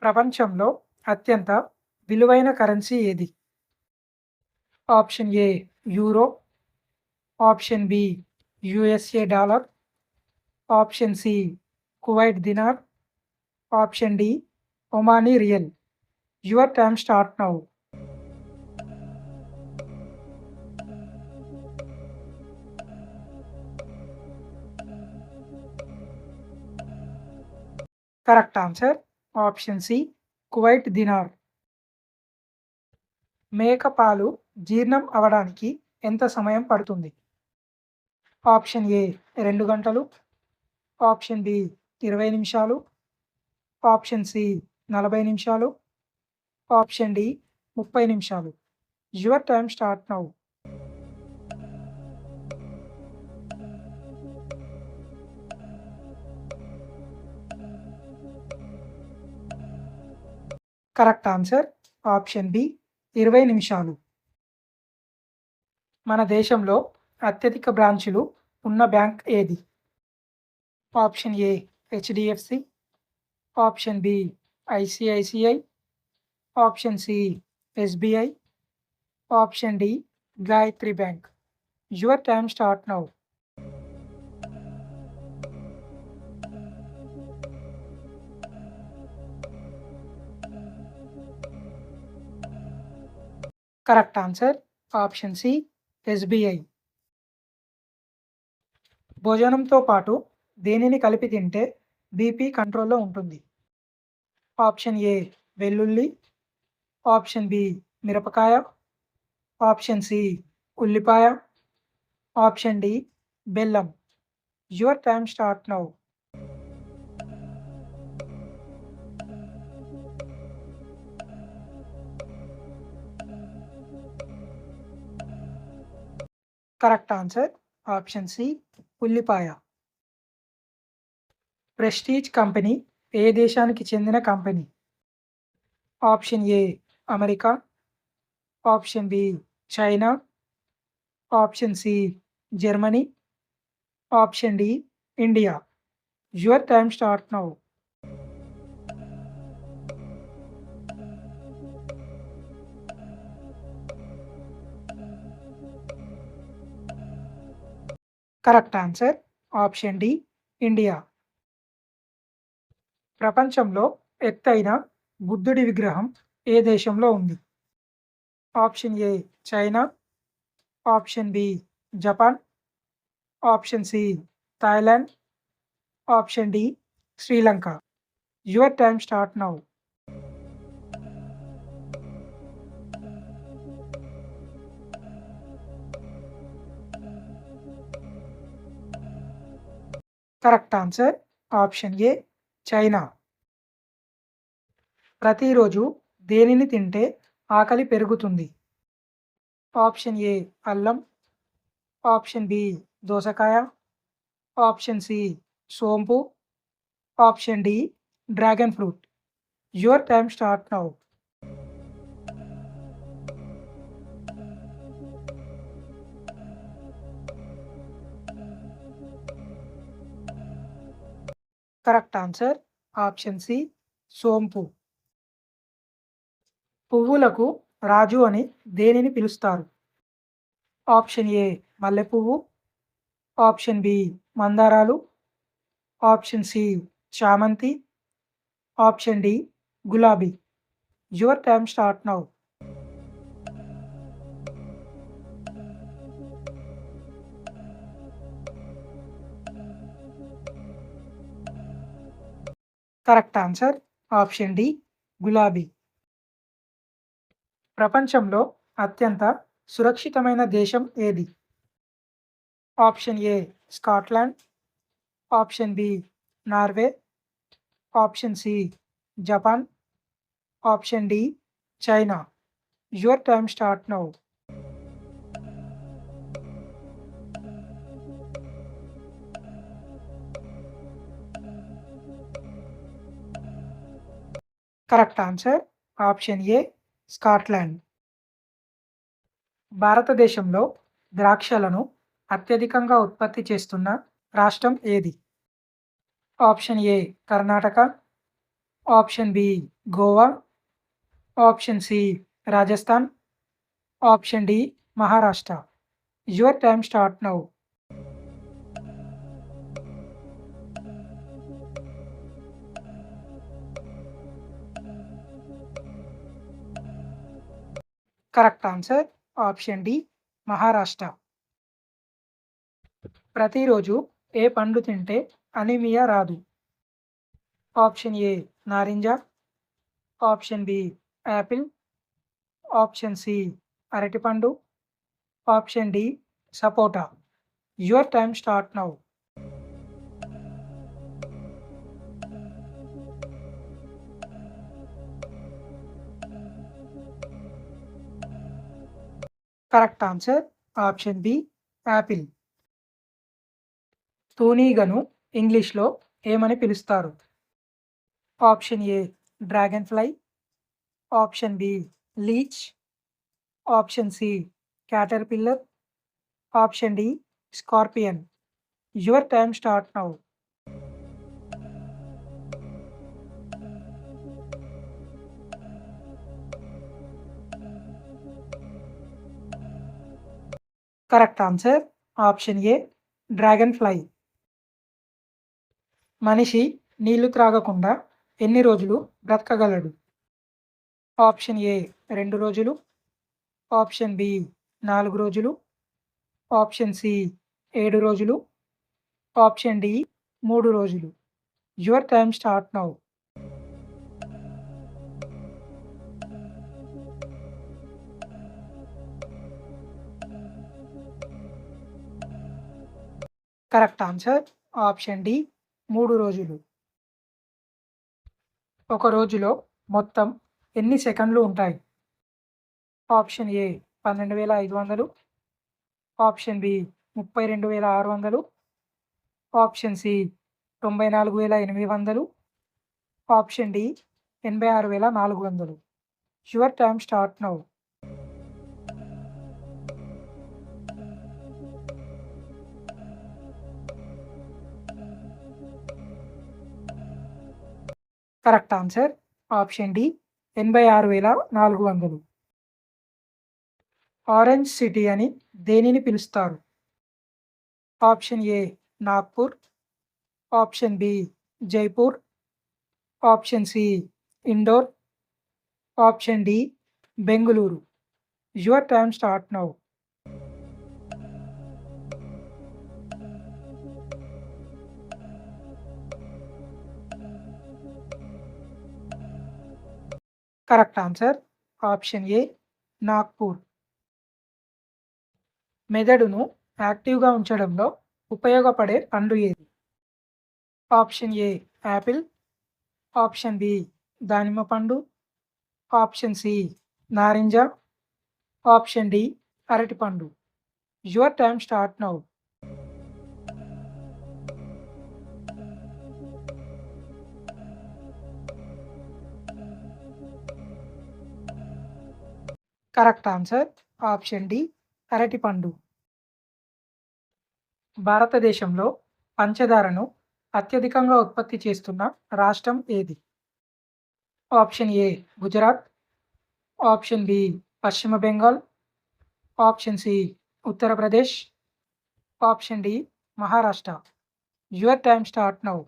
ప్రపంచంలో అత్యంత విలువైన కరెన్సీ ఏది? Option A euro, option B USA dollar, option C Kuwait dinar, option D Omani rial. Your time start now. Correct answer option C Kuwait dinar. మేక పాలు జీర్ణం అవ్వడానికి ఎంత సమయం పడుతుంది? ఆప్షన్ ఏ 2 గంటలు, ఆప్షన్ బి 20 నిమిషాలు, ఆప్షన్ సి 40 నిమిషాలు, ఆప్షన్ డి 30 నిమిషాలు. Your time start now. Correct answer option B 20 నిమిషాలు. మన దేశంలో అత్యధిక బ్రాంచులు ఉన్న బ్యాంక్ ఏది? Option A HDFC, option B ICICI, option C SBI, option D Gayatri bank. Your time start now. Correct answer option C SBI. భోజనంతో పాటు దేనిని కలిపి తింటే బీపీ కంట్రోల్లో ఉంటుంది? ఆప్షన్ ఏ వెల్లుల్లి, ఆప్షన్ బి మిరపకాయ, ఆప్షన్ సి ఉల్లిపాయ, ఆప్షన్ డి బెల్లం. Your time start now. Correct answer option C ఉల్లిపాయ. ప్రెస్టీజ్ కంపెనీ ఏ దేశానికి చెందిన company? Option A America, option B China, option C Germany, option D India. Your time start now. Correct answer option D India. ప్రపంచంలో ఎత్తైన బుద్ధుడి విగ్రహం ఏ దేశంలో ఉంది? Option A China, option B Japan, option C Thailand, option D Sri Lanka. Your time start now. Correct answer option A China. ప్రతిరోజు దేనిని తింటే ఆకలి పెరుగుతుంది? ఆప్షన్ ఏ అల్లం, ఆప్షన్ బి దోసకాయ, ఆప్షన్ సి సోంపు, option D dragon fruit. Your time start now. Correct answer option C సోంపు. పువ్వులకు రాజు అని దేనిని పిలుస్తారు? ఆప్షన్ ఏ మల్లెపువ్వు, ఆప్షన్ బి మందారాలు, ఆప్షన్ సి చామంతి, ఆప్షన్ డి గులాబీ. Your time start now. Correct answer option D గులాబీ. ప్రపంచంలో అత్యంత సురక్షితమైన దేశం ఏది? Option A Scotland, option B Norway, option C Japan, option D China. Your time start now. Correct answer option A Scotland. భారతదేశంలో ద్రాక్షలను అత్యధికంగా ఉత్పత్తి చేస్తున్న రాష్ట్రం ఏది? Option A Karnataka, option B Goa, option C Rajasthan, option D Maharashtra. Your time start now. Correct answer option D Maharashtra. ప్రతిరోజు ఏ పండు తింటే అనీమియా రాదు? ఆప్షన్ ఏ నారింజ, option B apple, option C అరటిపండు, ఆప్షన్ డి సపోటా. Your time start now. Correct answer option B Apple. తూనీగను ఇంగ్లీష్లో ఏమని పిలుస్తారు? Option A dragonfly, option B leech, option C caterpillar, option D scorpion. Your time start now. Correct answer option A dragonfly. మనిషి నీళ్లు త్రాగకుండా ఎన్ని రోజులు బ్రతకగలడు? Option A 2 రోజులు, option B 4 రోజులు, ఆప్షన్ సి 7 రోజులు, ఆప్షన్ డి 3 రోజులు. Your time start now. Correct answer option D 3 రోజులు. ఒక రోజులో మొత్తం ఎన్ని సెకండ్లు ఉంటాయి? Option A 12,500, option B 32,600, option C 94,800, option D 86,400. Your time start now. Correct answer option D 86,400. Orange city అని దేనిని పిలుస్తారు? Option A Nagpur, option B Jaipur, option C Indore, option D Bengaluru. Your time start now. Correct answer option A Nagpur. మెదడును యాక్టివ్గా ఉంచడంలో ఉపయోగపడే పండు ఏది? Option A apple, option B దానిమ్మ పండు, ఆప్షన్ సి నారింజ, ఆప్షన్ డి అరటిపండు. Your time start now. Correct answer option D అరటిపండు. భారతదేశంలో పంచదారను అత్యధికంగా ఉత్పత్తి చేస్తున్న రాష్ట్రం ఏది? Option A Gujarat, option B పశ్చిమ Bengal, option C Uttar Pradesh, option D Maharashtra. Your time start now.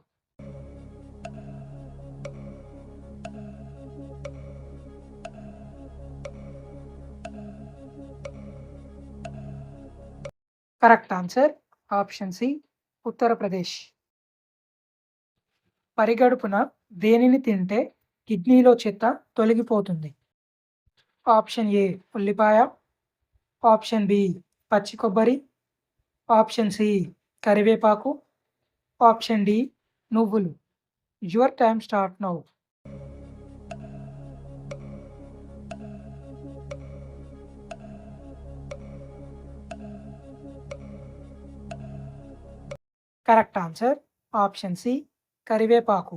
Correct answer option C Uttar Pradesh. పరిగడుపున దేనిని తింటే కిడ్నీలో చెత్త తొలగిపోతుంది? ఆప్షన్ ఏ ఉల్లిపాయ, ఆప్షన్ బి పచ్చి కొబ్బరి, ఆప్షన్ సి కరివేపాకు, ఆప్షన్ డి నువ్వులు. Your time start now. Correct answer option C కరివేపాకు.